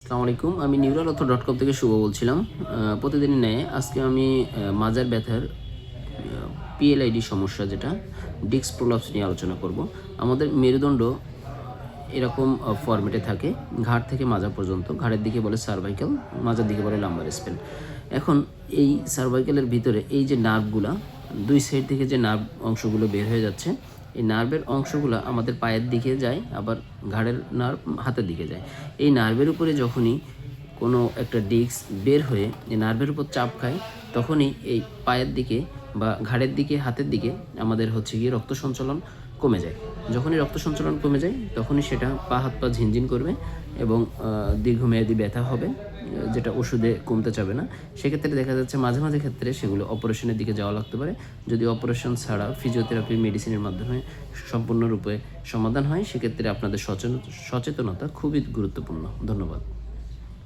আসসালামু আলাইকুম। আমি নিউরালথ.com থেকে শুভ বলছিলাম। প্রতিদিনের ন্যায় আজকে আমি মাজার ব্যথার পিএলআইডি সমস্যা যেটা ডিস্ক প্রলাপস নিয়ে আলোচনা করব। আমাদের মেরুদণ্ড এরকম ফরম্যাটে থাকে, ঘাড় থেকে মাজা পর্যন্ত। ঘাড়ের দিকে বলে সার্ভাইকাল, মাজার দিকে বলে লাম্বার স্পেন। এখন এই সার্ভাইকালের ভিতরে এই যে নার্ভগুলা, দুই সাইড থেকে যে নার্ভ অংশগুলো বের হয়ে যাচ্ছে, এই নার্ভের অংশগুলো আমাদের পায়ের দিকে যায়, আবার ঘাড়ের নার্ভ হাতের দিকে যায়। এই নার্ভের উপরে যখনই কোনো একটা ডিস্ক বের হয়ে এই নার্ভের উপর চাপ খায়, তখনই এই পায়ের দিকে বা ঘাড়ের দিকে, হাতের দিকে আমাদের গিয়ে রক্ত সঞ্চালন কমে যায়। যখনই রক্ত সঞ্চালন কমে যায় তখনই সেটা হাত পা ঝিনঝিন করবে এবং দীর্ঘমেয়াদী ব্যথা হবে, যেটা ওষুধে কমতে চাবে না। সেক্ষেত্রে দেখা যাচ্ছে মাঝে মাঝে ক্ষেত্রে সেগুলো অপারেশনের দিকে যাওয়া লাগতে পারে। যদি অপারেশন ছাড়া ফিজিওথেরাপি, মেডিসিনের মাধ্যমে সম্পূর্ণরূপে সমাধান হয়, সেক্ষেত্রে আপনাদের সচেতনতা খুবই গুরুত্বপূর্ণ। ধন্যবাদ।